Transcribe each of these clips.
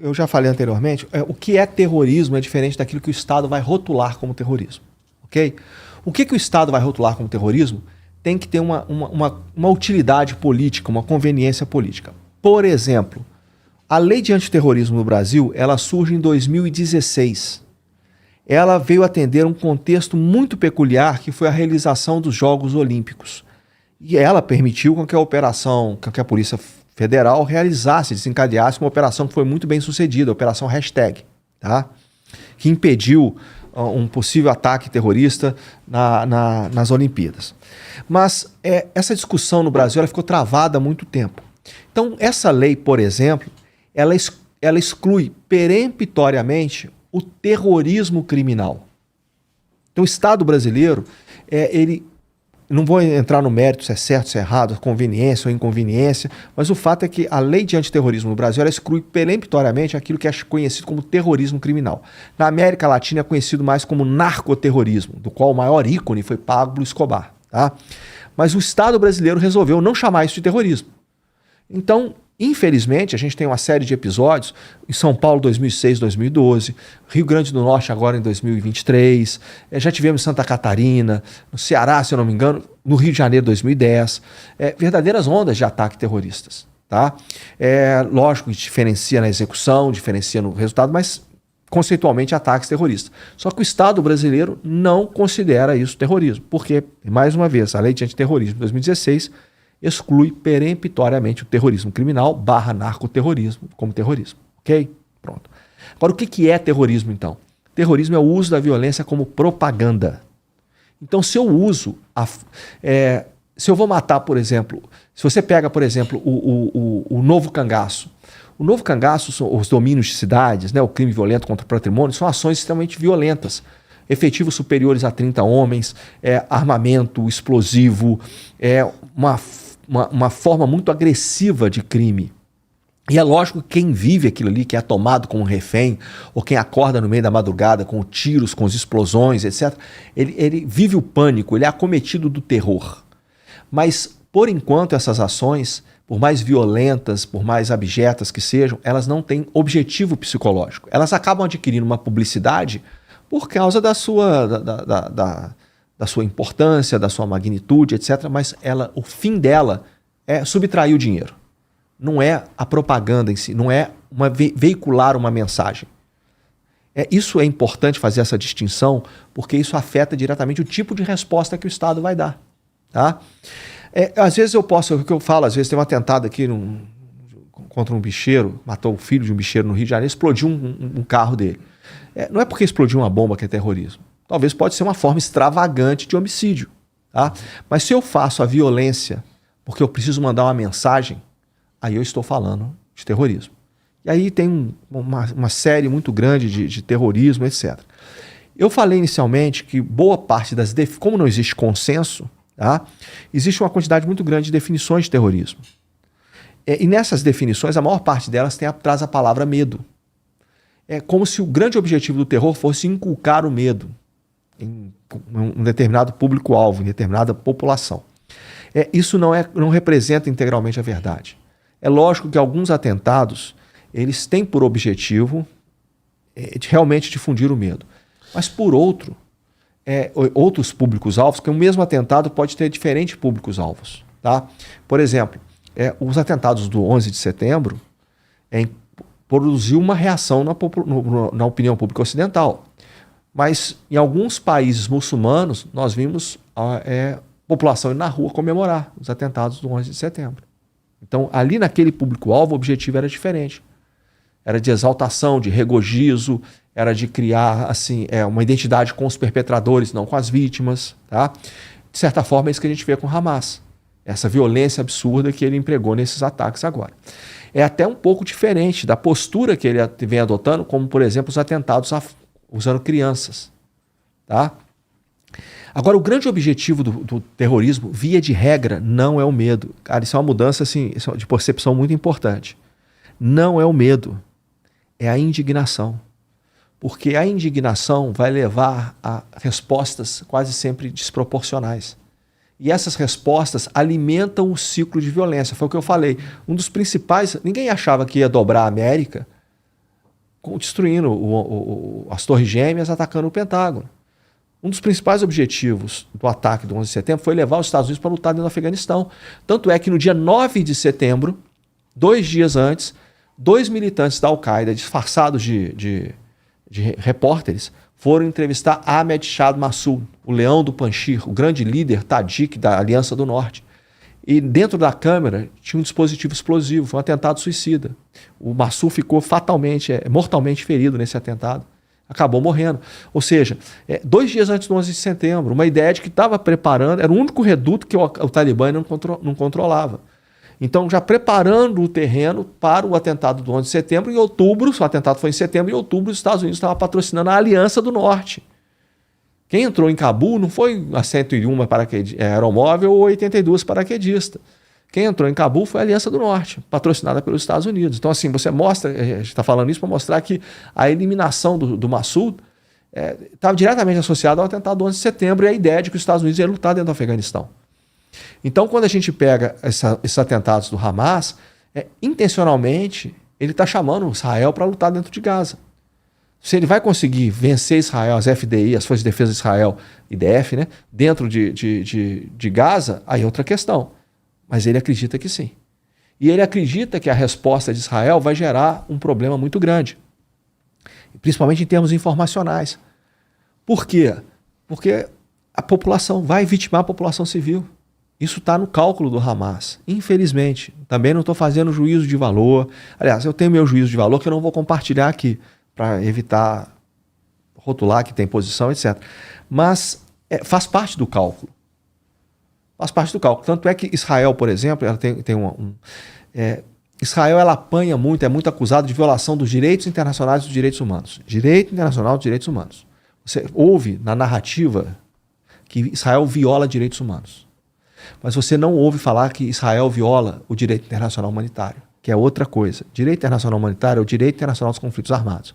eu já falei anteriormente, o que é terrorismo é diferente daquilo que o Estado vai rotular como terrorismo. Ok? O que o Estado vai rotular como terrorismo tem que ter uma utilidade política, uma conveniência política. Por exemplo, a lei de antiterrorismo no Brasil, ela surge em 2016. Ela veio atender um contexto muito peculiar, que foi a realização dos Jogos Olímpicos. E ela permitiu com que a Polícia Federal realizasse, desencadeasse uma operação que foi muito bem sucedida, a Operação Hashtag, tá? Que impediu um possível ataque terrorista nas Olimpíadas. Mas essa discussão no Brasil ela ficou travada há muito tempo. Então, essa lei, por exemplo, ela exclui peremptoriamente o terrorismo criminal. Então, o Estado brasileiro, não vou entrar no mérito se é certo, se é errado, conveniência ou inconveniência, mas o fato é que a lei de antiterrorismo no Brasil ela exclui peremptoriamente aquilo que é conhecido como terrorismo criminal. Na América Latina é conhecido mais como narcoterrorismo, do qual o maior ícone foi Pablo Escobar. Tá? Mas o Estado brasileiro resolveu não chamar isso de terrorismo. Então, infelizmente, a gente tem uma série de episódios em São Paulo 2006, 2012, Rio Grande do Norte agora em 2023, já tivemos em Santa Catarina, no Ceará, se eu não me engano, no Rio de Janeiro 2010, verdadeiras ondas de ataque terroristas. Tá? Lógico que diferencia na execução, diferencia no resultado, mas conceitualmente ataques terroristas. Só que o Estado brasileiro não considera isso terrorismo, porque, mais uma vez, a lei de antiterrorismo de 2016 exclui peremptoriamente o terrorismo criminal / narcoterrorismo como terrorismo. Ok? Pronto. Agora, o que é terrorismo, então? Terrorismo é o uso da violência como propaganda. Então, se eu uso... se eu vou matar, por exemplo... Se você pega, por exemplo, o novo cangaço. O novo cangaço, são os domínios de cidades, né, o crime violento contra o patrimônio, são ações extremamente violentas. Efetivos superiores a 30 homens, armamento explosivo, uma forma muito agressiva de crime. E é lógico que quem vive aquilo ali, que é tomado como refém, ou quem acorda no meio da madrugada com tiros, com as explosões, etc., ele vive o pânico, ele é acometido do terror. Mas, por enquanto, essas ações, por mais violentas, por mais abjetas que sejam, elas não têm objetivo psicológico. Elas acabam adquirindo uma publicidade por causa da sua importância, da sua magnitude, etc. Mas o fim dela é subtrair o dinheiro. Não é a propaganda em si, não é veicular uma mensagem. Isso é importante fazer essa distinção, porque isso afeta diretamente o tipo de resposta que o Estado vai dar. Tá? Às vezes o que eu falo, às vezes tem um atentado aqui contra um bicheiro, matou o filho de um bicheiro no Rio de Janeiro, explodiu um carro dele. Não é porque explodiu uma bomba que é terrorismo. Talvez pode ser uma forma extravagante de homicídio. Tá? Mas se eu faço a violência porque eu preciso mandar uma mensagem, aí eu estou falando de terrorismo. E aí tem uma série muito grande de terrorismo, etc. Eu falei inicialmente que boa parte como não existe consenso, tá? Existe uma quantidade muito grande de definições de terrorismo. E nessas definições, a maior parte delas traz a palavra medo. É como se o grande objetivo do terror fosse inculcar o medo em um determinado público-alvo, em determinada população. Isso não representa integralmente a verdade. É lógico que alguns atentados eles têm por objetivo realmente difundir o medo. Mas por outros públicos-alvos, que o mesmo atentado pode ter diferentes públicos-alvos. Tá? Por exemplo, os atentados do 11 de setembro produziu uma reação na opinião pública ocidental. Mas em alguns países muçulmanos, nós vimos a população ir na rua comemorar os atentados do 11 de setembro. Então, ali naquele público-alvo, o objetivo era diferente. Era de exaltação, de regozijo, era de criar assim, uma identidade com os perpetradores, não com as vítimas. Tá? De certa forma, é isso que a gente vê com Hamas. Essa violência absurda que ele empregou nesses ataques agora. É até um pouco diferente da postura que ele vem adotando, como, por exemplo, os atentados usando crianças. Tá? Agora, o grande objetivo do terrorismo, via de regra, não é o medo. Cara, isso é uma mudança assim, de percepção muito importante. Não é o medo, é a indignação. Porque a indignação vai levar a respostas quase sempre desproporcionais. E essas respostas alimentam o ciclo de violência. Foi o que eu falei. Um dos principais... Ninguém achava que ia dobrar a América destruindo as Torres Gêmeas, atacando o Pentágono. Um dos principais objetivos do ataque do 11 de setembro foi levar os Estados Unidos para lutar dentro do Afeganistão. Tanto é que no dia 9 de setembro, 2 dias antes, 2 militantes da Al-Qaeda, disfarçados de repórteres, foram entrevistar Ahmed Shah Massoud, o leão do Panjshir, o grande líder Tajik da Aliança do Norte. E dentro da câmera tinha um dispositivo explosivo, foi um atentado suicida. O Massoud ficou mortalmente ferido nesse atentado. Acabou morrendo. Ou seja, 2 dias antes do 11 de setembro, uma ideia de que estava preparando, era o único reduto que o Talibã não controlava. Então, já preparando o terreno para o atentado do 11 de setembro, em outubro, o atentado foi em setembro, em outubro os Estados Unidos estavam patrocinando a Aliança do Norte. Quem entrou em Cabul não foi a 101 aeromóvel ou 82 paraquedistas. Quem entrou em Cabul foi a Aliança do Norte, patrocinada pelos Estados Unidos. Então, assim, você mostra, a gente está falando isso para mostrar que a eliminação do Massoud estava diretamente associada ao atentado do 11 de setembro e a ideia de que os Estados Unidos iam lutar dentro do Afeganistão. Então, quando a gente pega esses atentados do Hamas, intencionalmente, ele está chamando Israel para lutar dentro de Gaza. Se ele vai conseguir vencer Israel, as FDI, as Forças de Defesa de Israel, IDF, né, dentro de Gaza, aí é outra questão. Mas ele acredita que sim. E ele acredita que a resposta de Israel vai gerar um problema muito grande, principalmente em termos informacionais. Por quê? Porque a população vai vitimar a população civil. Isso está no cálculo do Hamas. Infelizmente, também não estou fazendo juízo de valor. Aliás, eu tenho meu juízo de valor que eu não vou compartilhar aqui, para evitar rotular que tem posição, etc. Mas faz parte do cálculo. Faz parte do cálculo. Tanto é que Israel, por exemplo, ela tem Israel ela apanha muito, é muito acusado de violação dos direitos internacionais e dos direitos humanos. Direito internacional dos direitos humanos. Você ouve na narrativa que Israel viola direitos humanos. Mas você não ouve falar que Israel viola o direito internacional humanitário, que é outra coisa. Direito internacional humanitário é o direito internacional dos conflitos armados.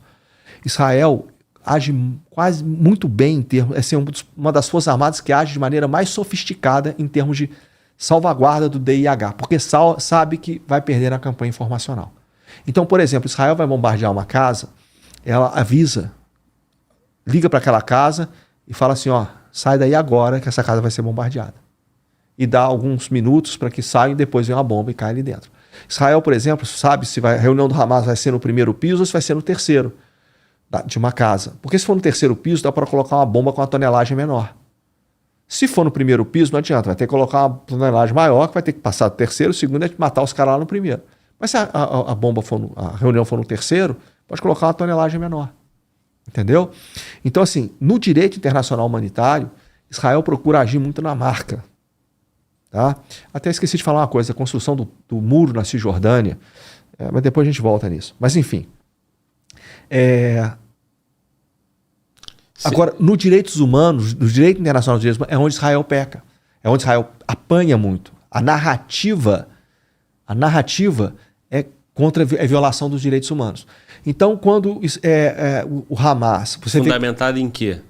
Israel age quase muito bem em termos, uma das forças armadas que age de maneira mais sofisticada em termos de salvaguarda do DIH, porque sabe que vai perder na campanha informacional. Então, por exemplo, Israel vai bombardear uma casa, ela avisa, liga para aquela casa e fala assim, sai daí agora que essa casa vai ser bombardeada. E dá alguns minutos para que saiam e depois vem uma bomba e cai ali dentro. Israel, por exemplo, sabe se a reunião do Hamas vai ser no primeiro piso ou se vai ser no terceiro de uma casa. Porque se for no terceiro piso, dá para colocar uma bomba com uma tonelagem menor. Se for no primeiro piso, não adianta. Vai ter que colocar uma tonelagem maior, que vai ter que passar do terceiro, o segundo é matar os caras lá no primeiro. Mas se a bomba a reunião for no terceiro, pode colocar uma tonelagem menor. Entendeu? Então, assim, no direito internacional humanitário, Israel procura agir muito na marca. Tá? Até esqueci de falar uma coisa, a construção do muro na Cisjordânia, mas depois a gente volta nisso. Mas enfim. Agora, nos direitos humanos, no direito internacional dos direitos humanos, é onde Israel peca. É onde Israel apanha muito. A narrativa é contra a violação dos direitos humanos. Então, quando o Hamas... Fundamentado em quê?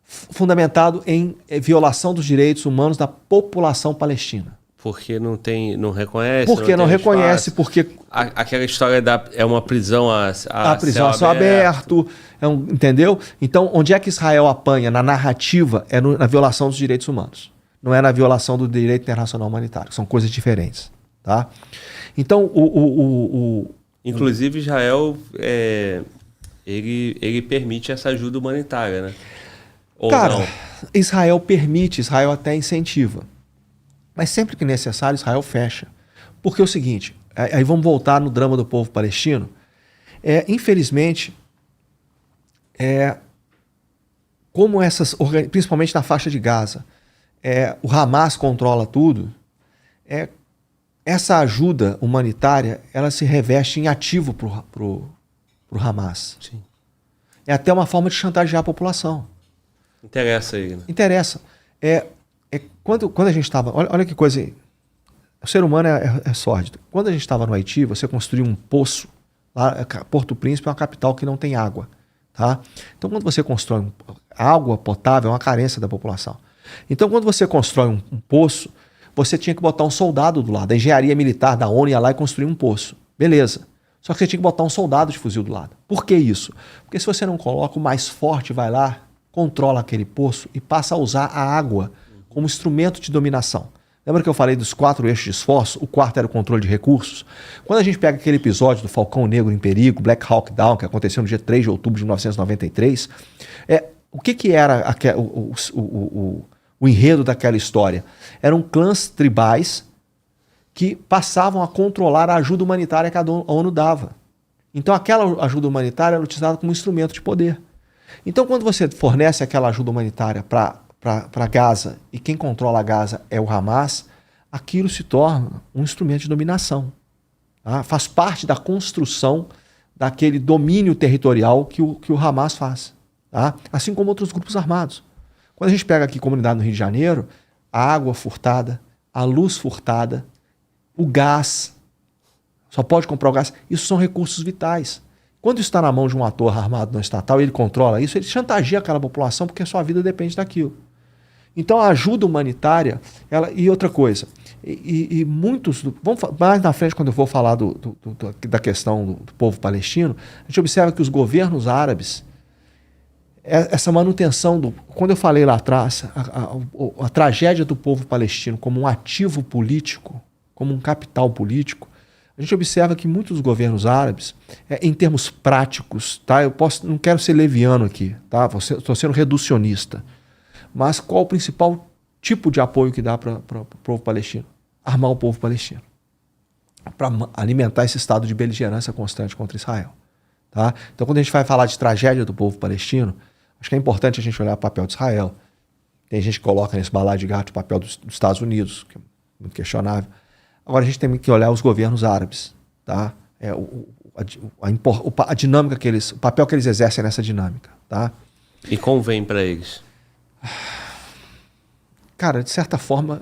Fundamentado em violação dos direitos humanos da população palestina. Porque não reconhece? Porque não reconhece, espaço. Porque... Aquela história é uma prisão a prisão a céu aberto. Entendeu? Então, onde é que Israel apanha na narrativa é na violação dos direitos humanos. Não é na violação do direito internacional humanitário. São coisas diferentes. Tá? Então, inclusive, Israel ele permite essa ajuda humanitária, né? Ou cara, não? Israel permite, Israel até incentiva. Mas sempre que necessário, Israel fecha. Porque é o seguinte, aí vamos voltar no drama do povo palestino. Infelizmente, como principalmente na faixa de Gaza, o Hamas controla tudo, essa ajuda humanitária ela se reveste em ativo pro Hamas. Sim. É até uma forma de chantagear a população. Interessa aí, né? Interessa. Quando a gente estava... Olha que coisa aí. O ser humano é sórdido. Quando a gente estava no Haiti, você construiu um poço. Lá, Porto Príncipe é uma capital que não tem água. Tá? Então, quando você constrói água potável, é uma carência da população. Então, quando você constrói um poço, você tinha que botar um soldado do lado. A engenharia militar da ONU ia lá e construir um poço. Beleza. Só que você tinha que botar um soldado de fuzil do lado. Por que isso? Porque se você não coloca, o mais forte vai lá, controla aquele poço e passa a usar a água como instrumento de dominação. Lembra que eu falei dos 4 eixos de esforço? O quarto era o controle de recursos. Quando a gente pega aquele episódio do Falcão Negro em Perigo, Black Hawk Down, que aconteceu no dia 3 de outubro de 1993, o que era o enredo daquela história? Eram clãs tribais que passavam a controlar a ajuda humanitária que a ONU dava. Então aquela ajuda humanitária era utilizada como instrumento de poder. Então quando você fornece aquela ajuda humanitária para Gaza e quem controla a Gaza é o Hamas, aquilo se torna um instrumento de dominação. Tá? Faz parte da construção daquele domínio territorial que o Hamas faz. Tá? Assim como outros grupos armados. Quando a gente pega aqui a comunidade no Rio de Janeiro, a água furtada, a luz furtada, o gás, só pode comprar o gás, isso são recursos vitais. Quando isso está na mão de um ator armado não estatal e ele controla isso, ele chantageia aquela população porque a sua vida depende daquilo. Então a ajuda humanitária, e outra coisa, e muitos, mais na frente quando eu vou falar da questão do povo palestino, a gente observa que os governos árabes, essa manutenção, quando eu falei lá atrás, a tragédia do povo palestino como um ativo político, como um capital político, a gente observa que muitos governos árabes, em termos práticos, tá? Não quero ser leviano aqui, tá? Estou sendo reducionista, mas qual o principal tipo de apoio que dá para o povo palestino? Armar o povo palestino, para alimentar esse estado de beligerância constante contra Israel. Tá? Então, quando a gente vai falar de tragédia do povo palestino, acho que é importante a gente olhar o papel de Israel. Tem gente que coloca nesse balaio de gato o papel dos Estados Unidos, que é muito questionável. Agora a gente tem que olhar os governos árabes, tá? A dinâmica o papel que eles exercem nessa dinâmica, tá? E convém para eles? Cara, de certa forma,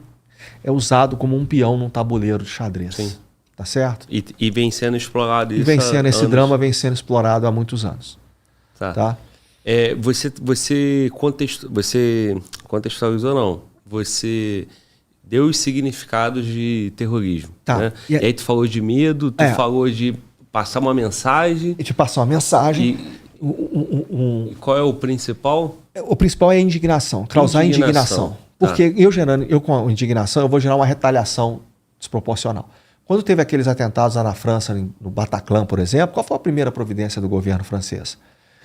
é usado como um peão num tabuleiro de xadrez. Sim. Tá certo? E vem sendo explorado isso. E vem sendo esse drama vem sendo explorado há muitos anos. Tá? Você contextualizou, não? Você deu os significados de terrorismo. Tá. Né? E aí tu falou de medo, tu falou de passar uma mensagem. E de passar uma mensagem. E qual é o principal? O principal é a indignação, causar indignação. Porque eu com a indignação, eu vou gerar uma retaliação desproporcional. Quando teve aqueles atentados lá na França, no Bataclan, por exemplo, qual foi a primeira providência do governo francês?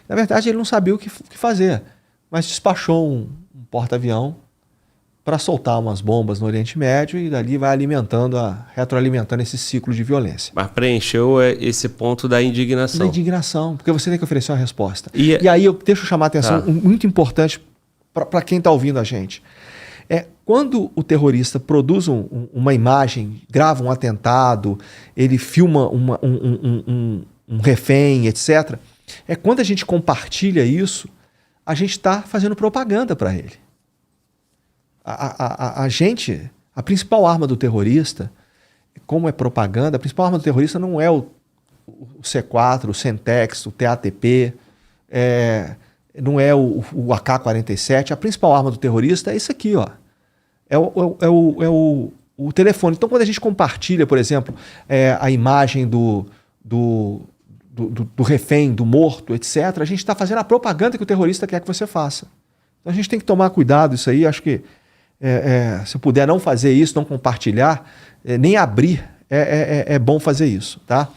Na verdade, ele não sabia o que fazer, mas despachou um porta-avião para soltar umas bombas no Oriente Médio e dali vai retroalimentando esse ciclo de violência. Mas preencheu esse ponto da indignação. Da indignação, porque você tem que oferecer uma resposta. E aí deixa eu chamar a atenção, muito importante para quem está ouvindo a gente. Quando o terrorista produz uma imagem, grava um atentado, ele filma um refém, etc., quando a gente compartilha isso, a gente está fazendo propaganda para ele. A principal arma do terrorista, como é propaganda, a principal arma do terrorista não é o C4, o Semtex, o TATP, não é o AK-47. A principal arma do terrorista é isso aqui, ó. É o telefone. Então, quando a gente compartilha, por exemplo, a imagem do refém, do morto, etc., a gente está fazendo a propaganda que o terrorista quer que você faça. Então, a gente tem que tomar cuidado isso aí. Acho que se puder não fazer isso, não compartilhar, nem abrir, é bom fazer isso, tá?